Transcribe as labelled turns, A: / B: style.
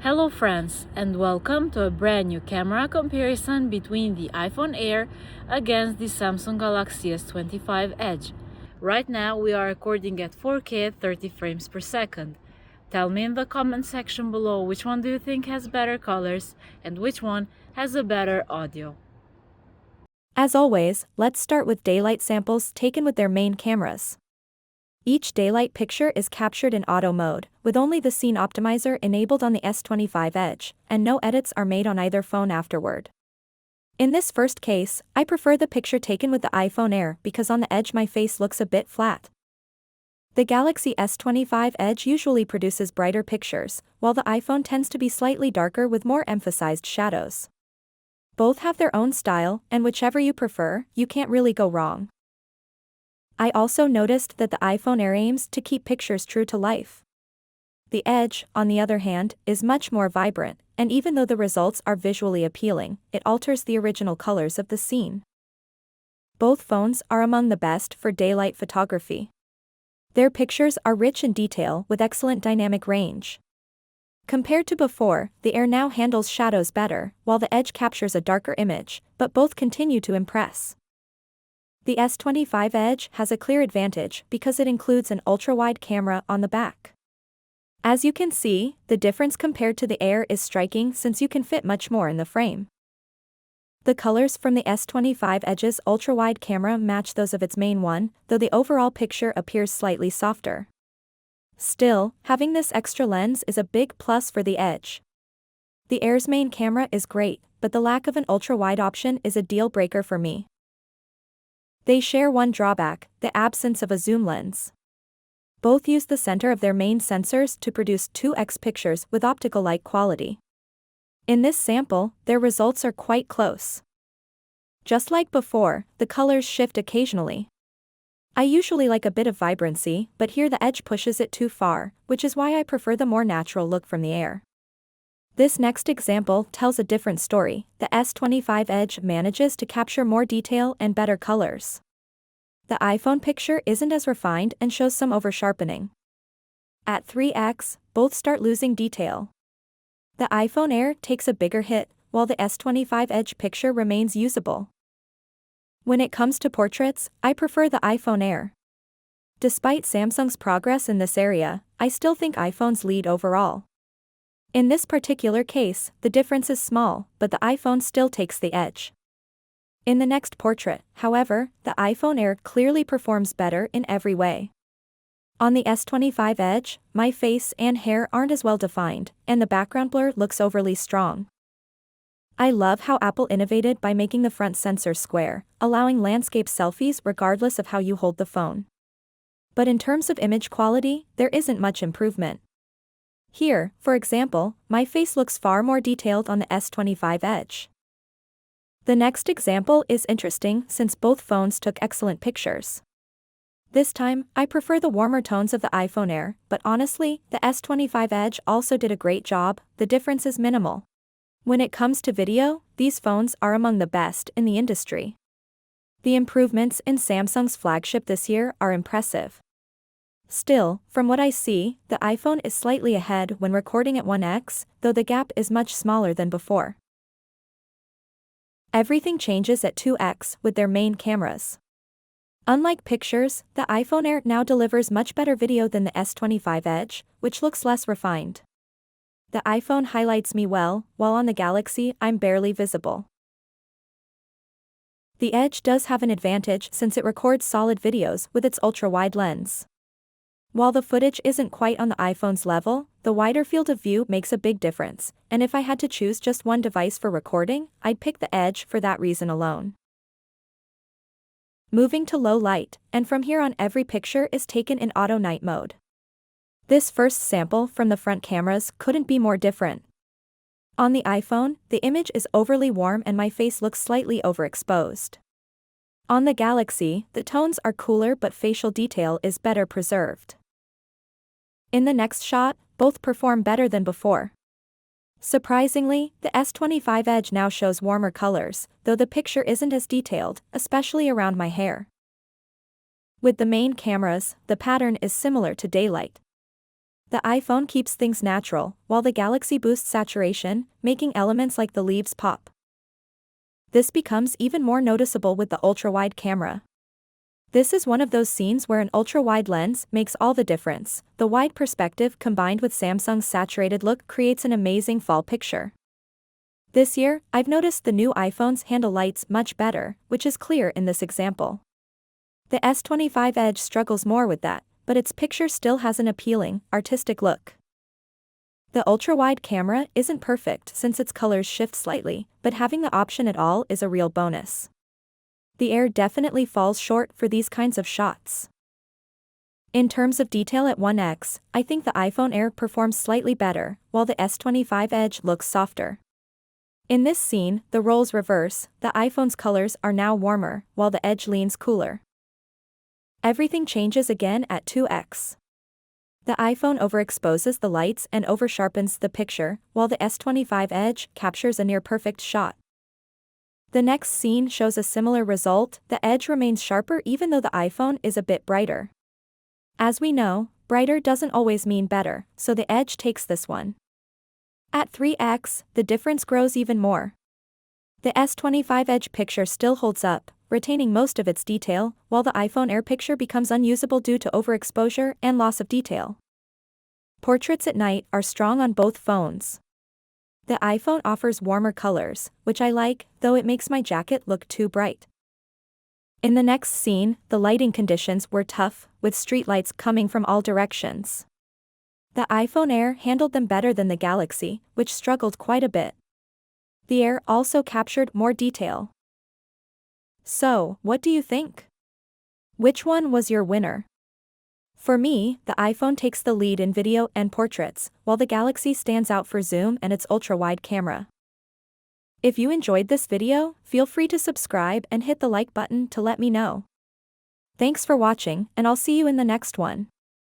A: Hello friends, and welcome to a brand new camera comparison between the iPhone Air against the Samsung Galaxy S25 Edge. Right now we are recording at 4K at 30 frames per second. Tell me in the comment section below which one do you think has better colors and which one has a better audio.
B: As always, let's start with daylight samples taken with their main cameras. Each daylight picture is captured in auto mode, with only the scene optimizer enabled on the S25 Edge, and no edits are made on either phone afterward. In this first case, I prefer the picture taken with the iPhone Air because on the Edge my face looks a bit flat. The Galaxy S25 Edge usually produces brighter pictures, while the iPhone tends to be slightly darker with more emphasized shadows. Both have their own style, and whichever you prefer, you can't really go wrong. I also noticed that the iPhone Air aims to keep pictures true to life. The Edge, on the other hand, is much more vibrant, and even though the results are visually appealing, it alters the original colors of the scene. Both phones are among the best for daylight photography. Their pictures are rich in detail with excellent dynamic range. Compared to before, the Air now handles shadows better, while the Edge captures a darker image, but both continue to impress. The S25 Edge has a clear advantage because it includes an ultrawide camera on the back. As you can see, the difference compared to the Air is striking since you can fit much more in the frame. The colors from the S25 Edge's ultrawide camera match those of its main one, though the overall picture appears slightly softer. Still, having this extra lens is a big plus for the Edge. The Air's main camera is great, but the lack of an ultra-wide option is a deal breaker for me. They share one drawback, the absence of a zoom lens. Both use the center of their main sensors to produce 2x pictures with optical-like quality. In this sample, their results are quite close. Just like before, the colors shift occasionally. I usually like a bit of vibrancy, but here the Edge pushes it too far, which is why I prefer the more natural look from the Air. This next example tells a different story. The S25 Edge manages to capture more detail and better colors. The iPhone picture isn't as refined and shows some over-sharpening. At 3x, both start losing detail. The iPhone Air takes a bigger hit, while the S25 Edge picture remains usable. When it comes to portraits, I prefer the iPhone Air. Despite Samsung's progress in this area, I still think iPhones lead overall. In this particular case, the difference is small, but the iPhone still takes the edge. In the next portrait, however, the iPhone Air clearly performs better in every way. On the S25 Edge, my face and hair aren't as well defined, and the background blur looks overly strong. I love how Apple innovated by making the front sensor square, allowing landscape selfies regardless of how you hold the phone. But in terms of image quality, there isn't much improvement. Here, for example, my face looks far more detailed on the S25 Edge. The next example is interesting since both phones took excellent pictures. This time, I prefer the warmer tones of the iPhone Air, but honestly, the S25 Edge also did a great job. The difference is minimal. When it comes to video, these phones are among the best in the industry. The improvements in Samsung's flagship this year are impressive. Still, from what I see, the iPhone is slightly ahead when recording at 1x, though the gap is much smaller than before. Everything changes at 2x with their main cameras. Unlike pictures, the iPhone Air now delivers much better video than the S25 Edge, which looks less refined. The iPhone highlights me well, while on the Galaxy I'm barely visible. The Edge does have an advantage since it records solid videos with its ultra-wide lens. While the footage isn't quite on the iPhone's level, the wider field of view makes a big difference, and if I had to choose just one device for recording, I'd pick the Edge for that reason alone. Moving to low light, and from here on every picture is taken in auto night mode. This first sample from the front cameras couldn't be more different. On the iPhone, the image is overly warm and my face looks slightly overexposed. On the Galaxy, the tones are cooler but facial detail is better preserved. In the next shot, both perform better than before. Surprisingly, the S25 Edge now shows warmer colors, though the picture isn't as detailed, especially around my hair. With the main cameras, the pattern is similar to daylight. The iPhone keeps things natural, while the Galaxy boosts saturation, making elements like the leaves pop. This becomes even more noticeable with the ultra-wide camera. This is one of those scenes where an ultra-wide lens makes all the difference. The wide perspective combined with Samsung's saturated look creates an amazing fall picture. This year, I've noticed the new iPhones handle lights much better, which is clear in this example. The S25 Edge struggles more with that, but its picture still has an appealing, artistic look. The ultra-wide camera isn't perfect since its colors shift slightly, but having the option at all is a real bonus. The Air definitely falls short for these kinds of shots. In terms of detail at 1x, I think the iPhone Air performs slightly better, while the S25 Edge looks softer. In this scene, the roles reverse, the iPhone's colors are now warmer, while the Edge leans cooler. Everything changes again at 2x. The iPhone overexposes the lights and oversharpens the picture, while the S25 Edge captures a near-perfect shot. The next scene shows a similar result, the Edge remains sharper even though the iPhone is a bit brighter. As we know, brighter doesn't always mean better, so the Edge takes this one. At 3x, the difference grows even more. The S25 Edge picture still holds up, retaining most of its detail, while the iPhone Air picture becomes unusable due to overexposure and loss of detail. Portraits at night are strong on both phones. The iPhone offers warmer colors, which I like, though it makes my jacket look too bright. In the next scene, the lighting conditions were tough, with streetlights coming from all directions. The iPhone Air handled them better than the Galaxy, which struggled quite a bit. The Air also captured more detail. So, what do you think? Which one was your winner? For me, the iPhone takes the lead in video and portraits, while the Galaxy stands out for zoom and its ultra-wide camera. If you enjoyed this video, feel free to subscribe and hit the like button to let me know. Thanks for watching, and I'll see you in the next one.